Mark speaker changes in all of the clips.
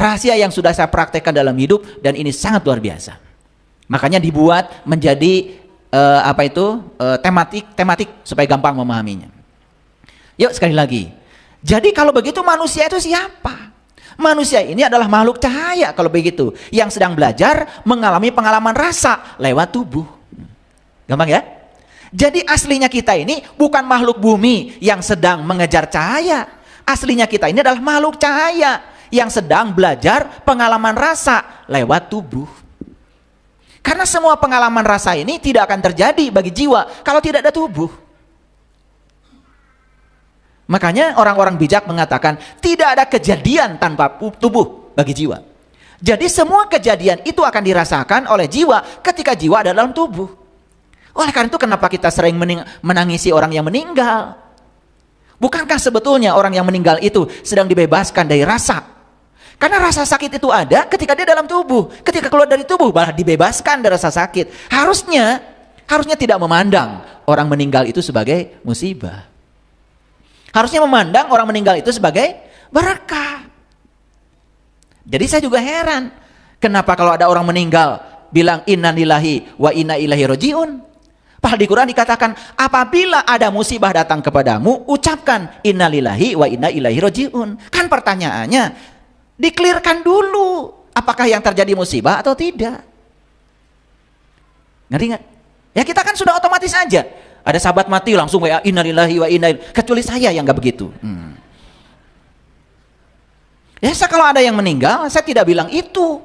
Speaker 1: rahasia yang sudah saya praktekkan dalam hidup dan ini sangat luar biasa. Makanya dibuat menjadi tematik supaya gampang memahaminya. Yuk sekali lagi. Jadi kalau begitu manusia itu siapa? Manusia ini adalah makhluk cahaya kalau begitu, yang sedang belajar mengalami pengalaman rasa lewat tubuh. Gampang ya? Jadi aslinya kita ini bukan makhluk bumi yang sedang mengejar cahaya. Aslinya kita ini adalah makhluk cahaya yang sedang belajar pengalaman rasa lewat tubuh. Karena semua pengalaman rasa ini tidak akan terjadi bagi jiwa kalau tidak ada tubuh. Makanya orang-orang bijak mengatakan tidak ada kejadian tanpa tubuh bagi jiwa. Jadi semua kejadian itu akan dirasakan oleh jiwa ketika jiwa ada dalam tubuh. Oleh karena itu kenapa kita sering menangisi orang yang meninggal? Bukankah sebetulnya orang yang meninggal itu sedang dibebaskan dari rasa? Karena rasa sakit itu ada ketika dia dalam tubuh. Ketika keluar dari tubuh malah dibebaskan dari rasa sakit. Harusnya tidak memandang orang meninggal itu sebagai musibah. Harusnya memandang orang meninggal itu sebagai berkah. Jadi saya juga heran, kenapa kalau ada orang meninggal bilang inna lillahi wa inna ilaihi rajiun. Padahal di Quran dikatakan apabila ada musibah datang kepadamu, ucapkan inna lillahi wa inna ilaihi rajiun. Kan pertanyaannya, dikelirkan dulu apakah yang terjadi musibah atau tidak. Ngerti nggak? Ya kita kan sudah otomatis aja. Ada sahabat mati langsung wa innalillahi wa inna ilaihi. Kecuali saya yang nggak begitu. Ya kalau ada yang meninggal, saya tidak bilang itu.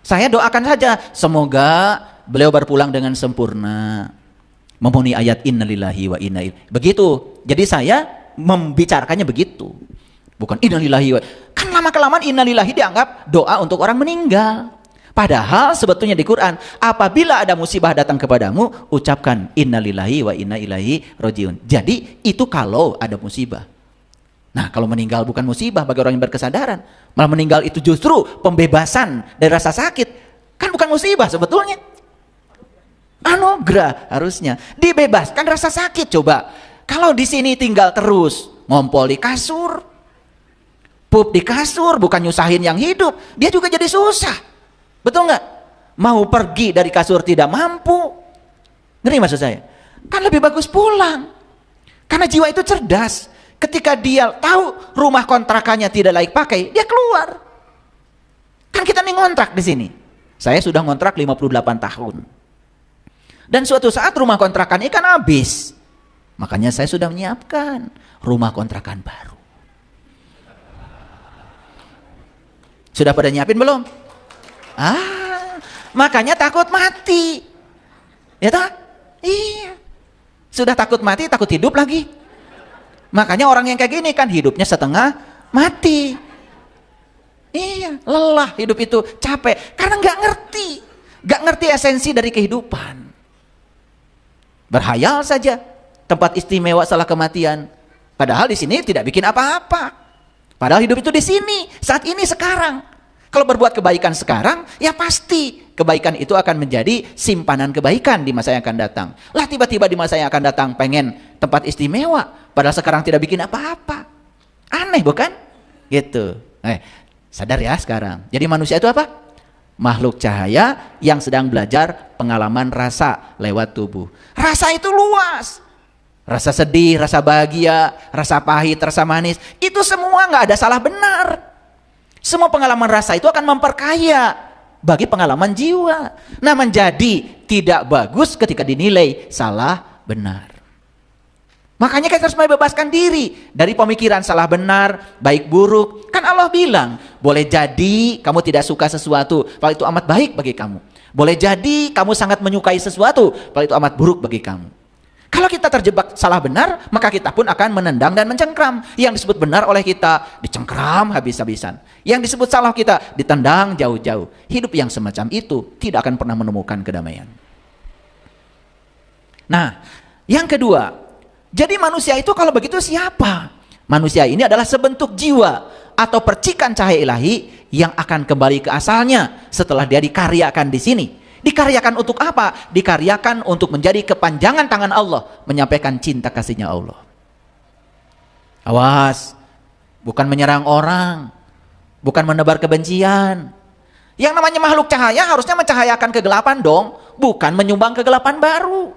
Speaker 1: Saya doakan saja semoga beliau berpulang dengan sempurna, memenuhi ayat innalillahi wa inna ilaihi. Begitu. Jadi saya membicarakannya begitu. Bukan innalillahi wa. Kan lama-kelamaan innalillahi dianggap doa untuk orang meninggal. Padahal sebetulnya di Quran, apabila ada musibah datang kepadamu, ucapkan innalillahi wa inna ilaihi rajiun. Jadi itu kalau ada musibah. Nah, kalau meninggal bukan musibah bagi orang yang berkesadaran, malah meninggal itu justru pembebasan dari rasa sakit. Kan bukan musibah sebetulnya. Anugerah harusnya dibebaskan rasa sakit. Coba kalau di sini tinggal terus ngompol di kasur, pup di kasur, bukan nyusahin yang hidup, dia juga jadi susah. Betul nggak? Mau pergi dari kasur tidak mampu. Ngerti maksud saya? Kan lebih bagus pulang. Karena jiwa itu cerdas. Ketika dia tahu rumah kontrakannya tidak layak pakai, dia keluar. Kan kita nih ngontrak di sini. Saya sudah ngontrak 58 tahun. Dan suatu saat rumah kontrakan ini kan habis. Makanya saya sudah menyiapkan rumah kontrakan baru. Sudah pada nyiapin belum? Makanya takut mati. Ya tak? Iya. Sudah takut mati, takut hidup lagi. Makanya orang yang kayak gini kan hidupnya setengah mati. Iya, lelah hidup itu, capek. Karena nggak ngerti esensi dari kehidupan. Berhayal saja, tempat istimewa setelah kematian. Padahal di sini tidak bikin apa-apa. Padahal hidup itu di sini, saat ini, sekarang. Kalau berbuat kebaikan sekarang, ya pasti kebaikan itu akan menjadi simpanan kebaikan di masa yang akan datang. Lah tiba-tiba di masa yang akan datang pengen tempat istimewa, padahal sekarang tidak bikin apa-apa. Aneh bukan? Gitu. Sadar ya sekarang. Jadi manusia itu apa? Makhluk cahaya yang sedang belajar pengalaman rasa lewat tubuh. Rasa itu luas. Rasa sedih, rasa bahagia, rasa pahit, rasa manis. Itu semua nggak ada salah benar. Semua pengalaman rasa itu akan memperkaya bagi pengalaman jiwa. Nah, menjadi tidak bagus ketika dinilai salah benar. Makanya kita harus membebaskan diri dari pemikiran salah benar, baik buruk. Kan Allah bilang, boleh jadi kamu tidak suka sesuatu, kalau itu amat baik bagi kamu. Boleh jadi kamu sangat menyukai sesuatu, kalau itu amat buruk bagi kamu. Kalau kita terjebak salah benar, maka kita pun akan menendang dan mencengkram. Yang disebut benar oleh kita, dicengkram habis-habisan. Yang disebut salah kita, ditendang jauh-jauh. Hidup yang semacam itu tidak akan pernah menemukan kedamaian. Nah, yang kedua, jadi manusia itu kalau begitu siapa? Manusia ini adalah sebentuk jiwa atau percikan cahaya ilahi yang akan kembali ke asalnya setelah dia dikaryakan di sini. Dikaryakan untuk apa? Dikaryakan untuk menjadi kepanjangan tangan Allah, menyampaikan cinta kasihnya Allah. Awas, bukan menyerang orang, bukan menebar kebencian. Yang namanya makhluk cahaya harusnya mencahayakan kegelapan dong, bukan menyumbang kegelapan baru.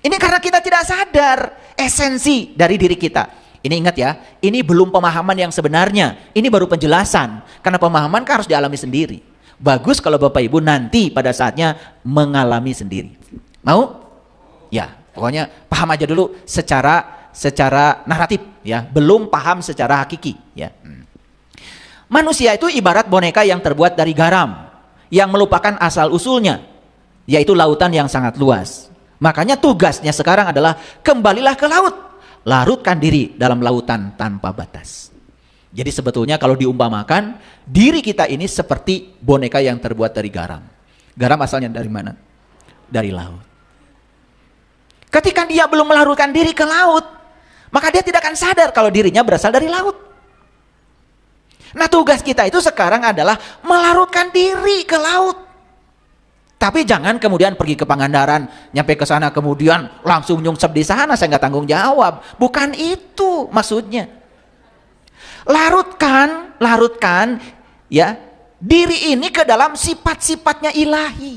Speaker 1: Ini karena kita tidak sadar esensi dari diri kita. Ini ingat ya, ini belum pemahaman yang sebenarnya, ini baru penjelasan. Karena pemahaman kan harus dialami sendiri. Bagus kalau Bapak Ibu nanti pada saatnya mengalami sendiri. Mau? Ya, pokoknya paham aja dulu secara naratif ya, belum paham secara hakiki ya. Manusia itu ibarat boneka yang terbuat dari garam, yang melupakan asal usulnya, yaitu lautan yang sangat luas. Makanya tugasnya sekarang adalah kembalilah ke laut, larutkan diri dalam lautan tanpa batas. Jadi sebetulnya kalau diumpamakan, diri kita ini seperti boneka yang terbuat dari garam. Garam asalnya dari mana? Dari laut. Ketika dia belum melarutkan diri ke laut, maka dia tidak akan sadar kalau dirinya berasal dari laut. Nah, tugas kita itu sekarang adalah melarutkan diri ke laut. Tapi jangan kemudian pergi ke Pangandaran, nyampe ke sana kemudian langsung nyungsep di sana, saya nggak tanggung jawab. Bukan itu maksudnya. Larutkan ya diri ini ke dalam sifat-sifatnya ilahi.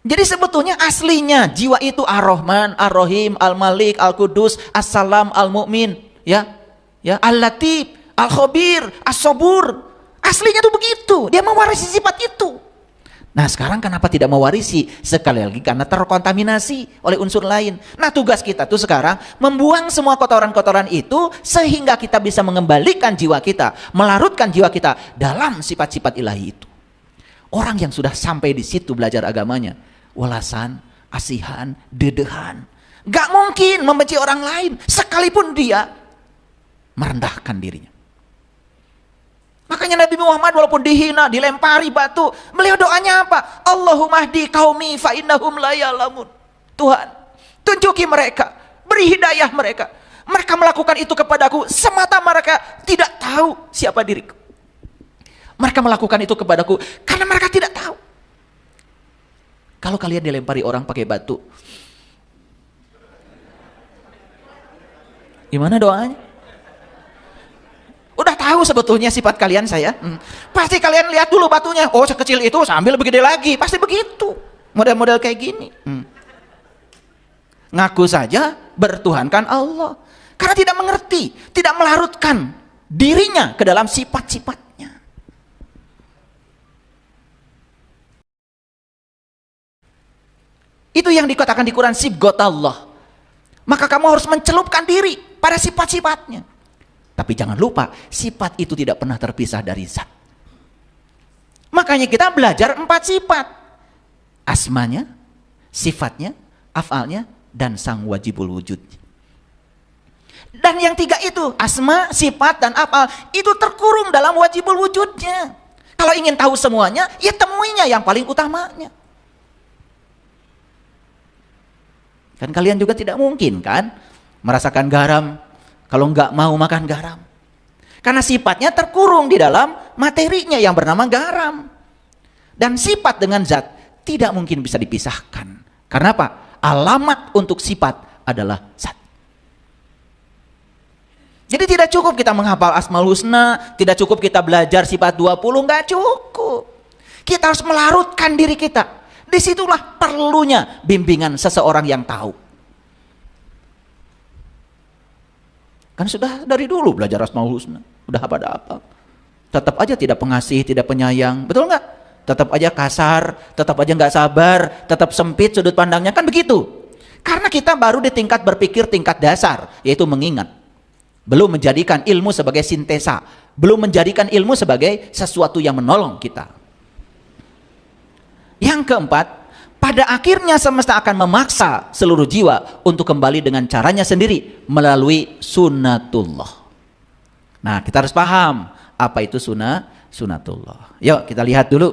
Speaker 1: Jadi sebetulnya aslinya jiwa itu Ar-Rahman, Ar-Rahim, Al-Malik, Al-Qudus, As-Salam, Al-Mu'min, ya, Al-Latif, Al-Khabir, As-Sabur. Aslinya tuh begitu, dia mewarisi sifat itu. Nah sekarang kenapa tidak mewarisi? Sekali lagi karena terkontaminasi oleh unsur lain. Nah tugas kita tuh sekarang membuang semua kotoran-kotoran itu sehingga kita bisa mengembalikan jiwa kita, melarutkan jiwa kita dalam sifat-sifat ilahi itu. Orang yang sudah sampai di situ belajar agamanya, welasan, asihan, dedehan, gak mungkin membenci orang lain sekalipun dia merendahkan dirinya. Makanya Nabi Muhammad walaupun dihina, dilempari batu, beliau doanya apa? Allahumma hdi qaumi fa innahum la ya'lamun. Tuhan, tunjuki mereka, beri hidayah mereka. Mereka melakukan itu kepadaku semata mereka tidak tahu siapa diriku. Mereka melakukan itu kepadaku karena mereka tidak tahu. Kalau kalian dilempari orang pakai batu, gimana doanya? Udah tahu sebetulnya sifat kalian saya. Pasti kalian lihat dulu batunya. Oh sekecil itu sambil lebih gede lagi. Pasti begitu. Model-model kayak gini. Ngaku saja bertuhankan Allah. Karena tidak mengerti. Tidak melarutkan dirinya ke dalam sifat-sifatnya. Itu yang dikatakan di Quran sibgot Allah. Maka kamu harus mencelupkan diri pada sifat-sifatnya. Tapi jangan lupa, sifat itu tidak pernah terpisah dari zat. Makanya kita belajar 4 sifat. Asmanya, sifatnya, afalnya, dan sang wajibul wujud. Dan yang 3 itu, asma, sifat, dan afal, itu terkurung dalam wajibul wujudnya. Kalau ingin tahu semuanya, ya temuinya yang paling utamanya. Kan kalian juga tidak mungkin kan merasakan garam kalau nggak mau makan garam. Karena sifatnya terkurung di dalam materinya yang bernama garam. Dan sifat dengan zat tidak mungkin bisa dipisahkan. Karena apa? Alamat untuk sifat adalah zat. Jadi tidak cukup kita menghafal Asmaul Husna, tidak cukup kita belajar sifat 20, nggak cukup. Kita harus melarutkan diri kita. Disitulah perlunya bimbingan seseorang yang tahu. Kan sudah dari dulu belajar Asmaul Husna, udah apa-apa. Tetap aja tidak pengasih, tidak penyayang, betul nggak? Tetap aja kasar, tetap aja nggak sabar, tetap sempit sudut pandangnya, kan begitu. Karena kita baru di tingkat berpikir tingkat dasar, yaitu mengingat. Belum menjadikan ilmu sebagai sintesa, belum menjadikan ilmu sebagai sesuatu yang menolong kita. Yang keempat, pada akhirnya semesta akan memaksa seluruh jiwa untuk kembali dengan caranya sendiri melalui sunnatullah. Nah, kita harus paham apa itu sunnatullah. Yuk kita lihat dulu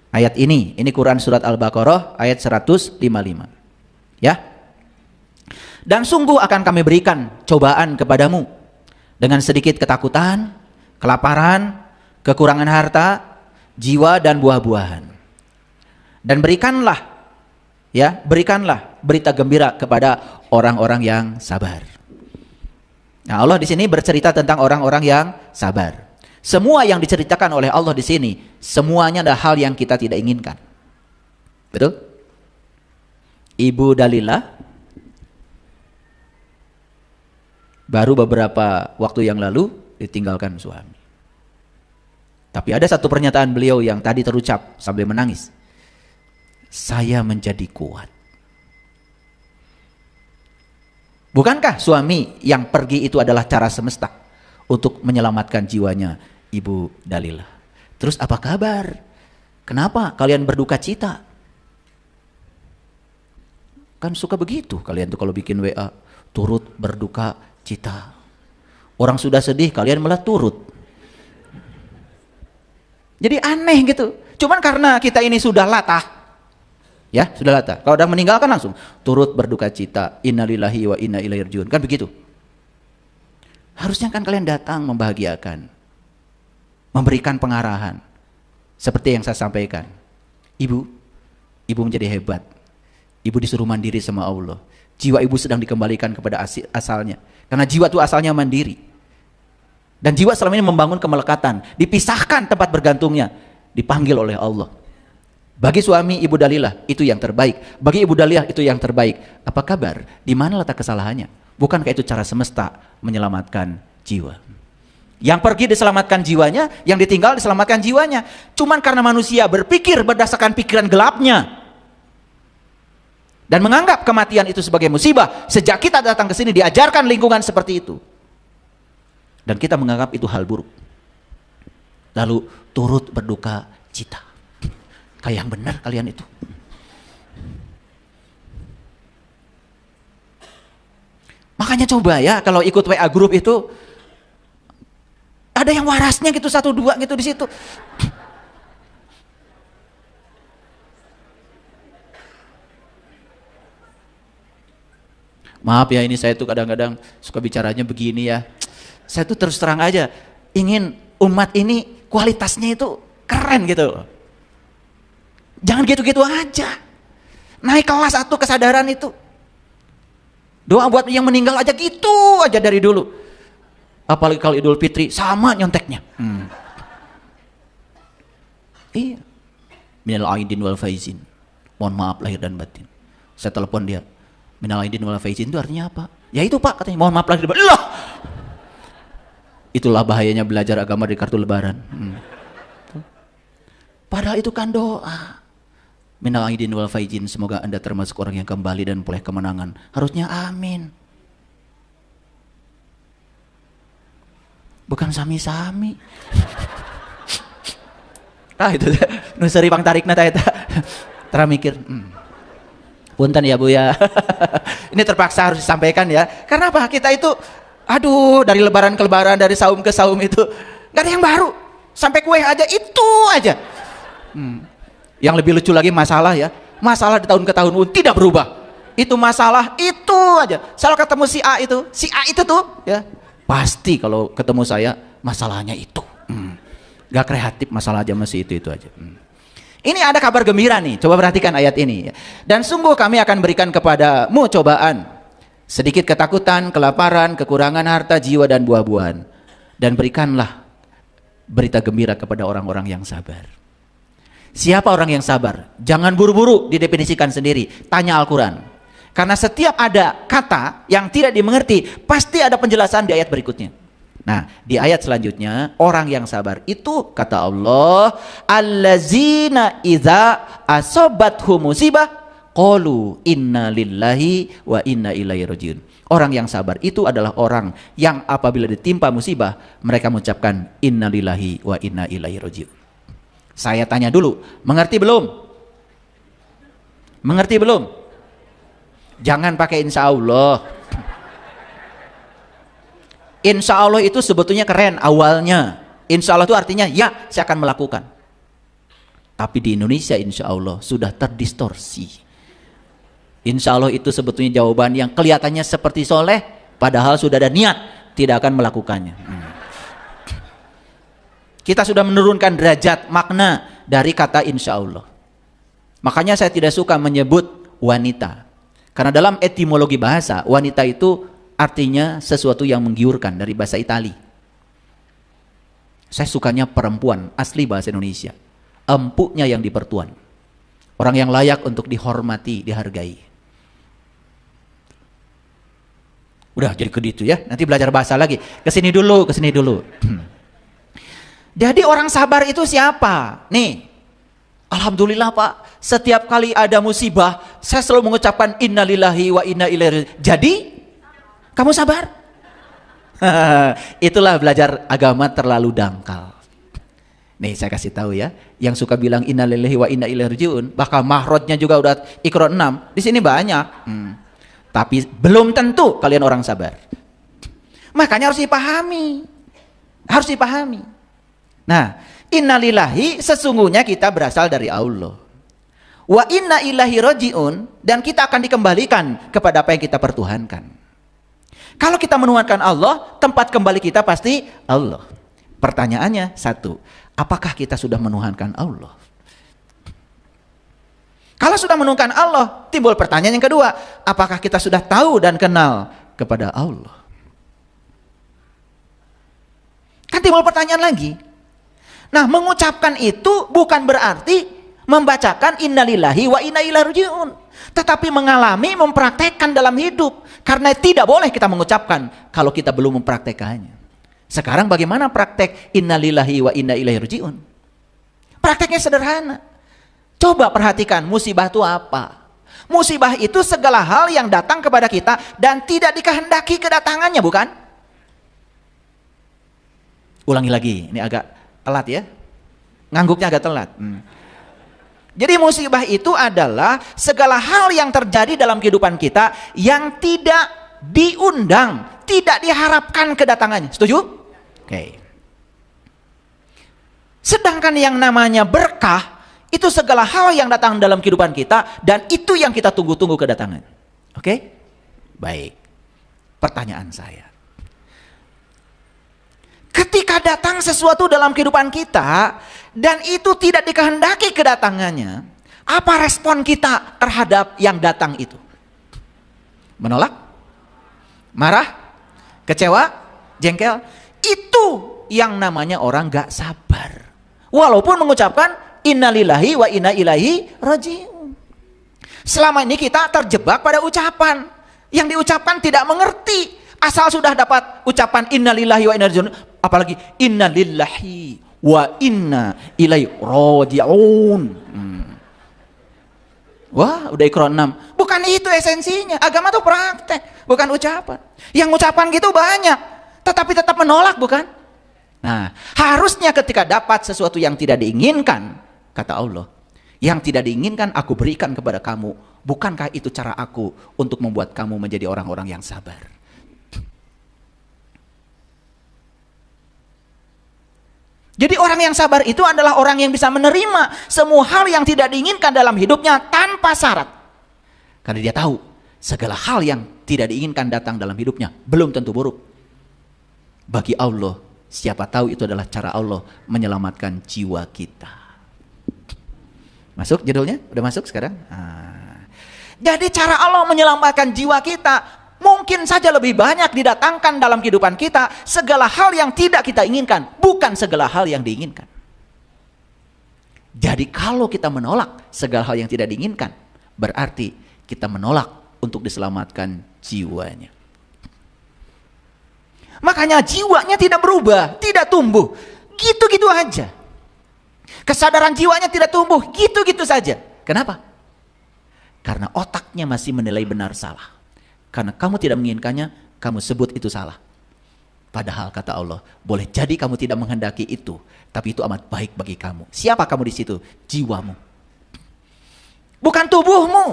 Speaker 1: ayat ini. Ini Quran surat Al-Baqarah ayat 155. Ya. Dan sungguh akan kami berikan cobaan kepadamu dengan sedikit ketakutan, kelaparan, kekurangan harta, jiwa dan buah-buahan. Dan berikanlah berita gembira kepada orang-orang yang sabar. Nah, Allah di sini bercerita tentang orang-orang yang sabar. Semua yang diceritakan oleh Allah di sini, semuanya adalah hal yang kita tidak inginkan. Betul? Ibu Dalilah baru beberapa waktu yang lalu ditinggalkan suami. Tapi ada satu pernyataan beliau yang tadi terucap sambil menangis. Saya menjadi kuat. Bukankah suami yang pergi itu adalah cara semesta untuk menyelamatkan jiwanya Ibu Dalilah? Terus apa kabar? Kenapa kalian berduka cita? Kan suka begitu kalian tuh kalau bikin WA, turut berduka cita. Orang sudah sedih, kalian malah turut. Jadi aneh gitu. Cuman karena kita ini sudah latah, ya sudah latah. Kalau udah meninggal kan langsung turut berduka cita, innalillahi wa inna ilaihi rajiun. Kan begitu. Harusnya kan kalian datang membahagiakan, memberikan pengarahan. Seperti yang saya sampaikan. Ibu menjadi hebat. Ibu disuruh mandiri sama Allah. Jiwa ibu sedang dikembalikan kepada asalnya. Karena jiwa itu asalnya mandiri. Dan jiwa selama ini membangun kemelekatan. Dipisahkan tempat bergantungnya. Dipanggil oleh Allah. Bagi suami Ibu Dalilah itu yang terbaik. Bagi Ibu Dalilah itu yang terbaik. Apa kabar? Di mana letak kesalahannya? Bukankah itu cara semesta menyelamatkan jiwa? Yang pergi diselamatkan jiwanya, yang ditinggal diselamatkan jiwanya. Cuman karena manusia berpikir berdasarkan pikiran gelapnya dan menganggap kematian itu sebagai musibah. Sejak kita datang ke sini diajarkan lingkungan seperti itu. Dan kita menganggap itu hal buruk. Lalu turut berduka cita. Kayak yang benar kalian itu. Makanya coba ya kalau ikut WA group itu ada yang warasnya gitu 1-2 gitu di situ. Maaf ya, ini saya tuh kadang-kadang suka bicaranya begini ya. Saya tuh terus terang aja ingin umat ini kualitasnya itu keren gitu. Jangan gitu-gitu aja. Naik kelas satu kesadaran itu. Doa buat yang meninggal aja gitu aja dari dulu. Apalagi kalau Idul Fitri sama nyonteknya. Iya. Minal aidin wal faizin. Mohon maaf lahir dan batin. Saya telepon dia. Minal aidin wal faizin itu artinya apa? Ya itu Pak katanya, mohon maaf lahir dan batin. Loh. Itulah bahayanya belajar agama di kartu lebaran. Padahal itu kan doa. Minal aidin wal faizin, semoga Anda termasuk orang yang kembali dan peroleh kemenangan. Harusnya amin. Bukan sami-sami. Itu nusari pang tarik nata eta. Tara mikir. Punten ya Bu ya. Ini terpaksa harus disampaikan ya. Karena apa? Kita itu dari lebaran ke lebaran, dari saum ke saum itu gak ada yang baru. Sampai kue aja itu aja. Yang lebih lucu lagi masalah ya. Masalah di tahun ke tahun tidak berubah. Itu masalah itu aja. Selalu ketemu si A itu tuh ya. Pasti kalau ketemu saya masalahnya itu. Gak kreatif, masalah aja masih itu aja. Ini ada kabar gembira nih. Coba perhatikan ayat ini. Dan sungguh kami akan berikan kepadamu cobaan. Sedikit ketakutan, kelaparan, kekurangan harta, jiwa dan buah-buahan. Dan berikanlah berita gembira kepada orang-orang yang sabar. Siapa orang yang sabar? Jangan buru-buru didefinisikan sendiri. Tanya Al-Quran. Karena setiap ada kata yang tidak dimengerti, pasti ada penjelasan di ayat berikutnya. Nah, di ayat selanjutnya, orang yang sabar itu, kata Allah, allazina idza asobathum musibah qalu inna lillahi wa inna ilaihi rajiun. Orang yang sabar itu adalah orang yang apabila ditimpa musibah, mereka mengucapkan inna lillahi wa inna ilaihi rajiun. Saya tanya dulu, mengerti belum? Mengerti belum? Jangan pakai insya Allah. Insya Allah itu sebetulnya keren awalnya. Insya Allah itu artinya ya saya akan melakukan. Tapi di Indonesia insya Allah sudah terdistorsi. Insya Allah itu sebetulnya jawaban yang kelihatannya seperti soleh, padahal sudah ada niat tidak akan melakukannya. Kita sudah menurunkan derajat makna dari kata insya Allah. Makanya saya tidak suka menyebut wanita. Karena dalam etimologi bahasa, wanita itu artinya sesuatu yang menggiurkan dari bahasa Itali. Saya sukanya perempuan, asli bahasa Indonesia. Empuknya yang dipertuan. Orang yang layak untuk dihormati, dihargai. Udah jadi ke gitu ya, nanti belajar bahasa lagi. Kesini dulu, kesini dulu. Jadi orang sabar itu siapa? Nih, alhamdulillah Pak, setiap kali ada musibah, saya selalu mengucapkan innalillahi wa inna ilaihi. Jadi, kamu sabar? Itulah belajar agama terlalu dangkal. Nih saya kasih tahu ya, yang suka bilang innalillahi wa inna ilaihi rajiun, bahkan mahrotnya juga udah Iqra 6. Di sini banyak. Tapi belum tentu kalian orang sabar. Makanya harus dipahami. Harus dipahami. Nah, innalillahi sesungguhnya kita berasal dari Allah. Wa inna ilaihi rajiun, dan kita akan dikembalikan kepada apa yang kita pertuhankan. Kalau kita menuhankan Allah, tempat kembali kita pasti Allah. Pertanyaannya satu, apakah kita sudah menuhankan Allah? Kalau sudah menuhankan Allah, timbul pertanyaan yang kedua, apakah kita sudah tahu dan kenal kepada Allah? Kan timbul pertanyaan lagi. Nah, mengucapkan itu bukan berarti membacakan innalillahi wa inna ilaihi rajiun, tetapi mengalami, mempraktekkan dalam hidup. Karena tidak boleh kita mengucapkan kalau kita belum mempraktekannya. Sekarang bagaimana praktek innalillahi wa inna ilaihi rajiun? Prakteknya sederhana. Coba perhatikan musibah itu apa? Musibah itu segala hal yang datang kepada kita dan tidak dikehendaki kedatangannya, bukan? Ulangi lagi, ini agak telat ya. Ngangguknya agak telat. Jadi musibah itu adalah segala hal yang terjadi dalam kehidupan kita yang tidak diundang, tidak diharapkan kedatangannya. Setuju? Oke. Sedangkan yang namanya berkah, itu segala hal yang datang dalam kehidupan kita dan itu yang kita tunggu-tunggu kedatangan. Oke? Baik. Pertanyaan saya. Ketika datang sesuatu dalam kehidupan kita dan itu tidak dikehendaki kedatangannya, apa respon kita terhadap yang datang itu? Menolak? Marah? Kecewa? Jengkel? Itu yang namanya orang gak sabar. Walaupun mengucapkan innalillahi wa inna ilaihi rajiun. Selama ini kita terjebak pada ucapan yang diucapkan tidak mengerti. Asal sudah dapat ucapan innalillahi wa inna ilaihi rajiun, apalagi innalillahi wa inna ilaihi rajiun. Wah, udah Iqra 6. Bukan itu esensinya. Agama itu praktek, bukan ucapan. Yang ucapan gitu banyak, tetapi tetap menolak, bukan? Nah, harusnya ketika dapat sesuatu yang tidak diinginkan, kata Allah, yang tidak diinginkan aku berikan kepada kamu. Bukankah itu cara aku untuk membuat kamu menjadi orang-orang yang sabar? Jadi orang yang sabar itu adalah orang yang bisa menerima semua hal yang tidak diinginkan dalam hidupnya tanpa syarat. Karena dia tahu segala hal yang tidak diinginkan datang dalam hidupnya belum tentu buruk. Bagi Allah, siapa tahu itu adalah cara Allah menyelamatkan jiwa kita. Masuk judulnya? Udah masuk sekarang? Jadi cara Allah menyelamatkan jiwa kita mungkin saja lebih banyak didatangkan dalam kehidupan kita segala hal yang tidak kita inginkan, bukan segala hal yang diinginkan. Jadi kalau kita menolak segala hal yang tidak diinginkan, berarti kita menolak untuk diselamatkan jiwanya. Makanya jiwanya tidak berubah, tidak tumbuh, gitu-gitu aja. Kesadaran jiwanya tidak tumbuh, gitu-gitu saja. Kenapa? Karena otaknya masih menilai benar salah. Karena kamu tidak menginginkannya, kamu sebut itu salah. Padahal kata Allah, boleh jadi kamu tidak menghendaki itu, tapi itu amat baik bagi kamu. Siapa kamu di situ? Jiwamu. Bukan tubuhmu,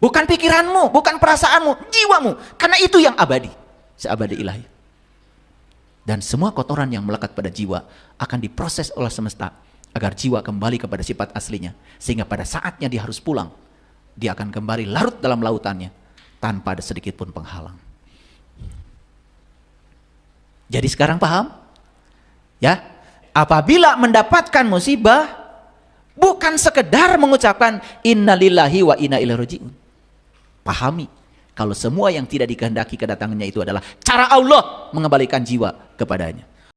Speaker 1: bukan pikiranmu, bukan perasaanmu, jiwamu. Karena itu yang abadi, seabadi ilahi. Dan semua kotoran yang melekat pada jiwa akan diproses oleh semesta agar jiwa kembali kepada sifat aslinya. Sehingga pada saatnya dia harus pulang, dia akan kembali larut dalam lautannya tanpa ada sedikit pun penghalang. Jadi sekarang paham? Ya, apabila mendapatkan musibah, bukan sekedar mengucapkan innalillahi wa inna ilaihi rajiun. Pahami, Kalau semua yang tidak dikehendaki kedatangannya itu adalah cara Allah mengembalikan jiwa kepadanya.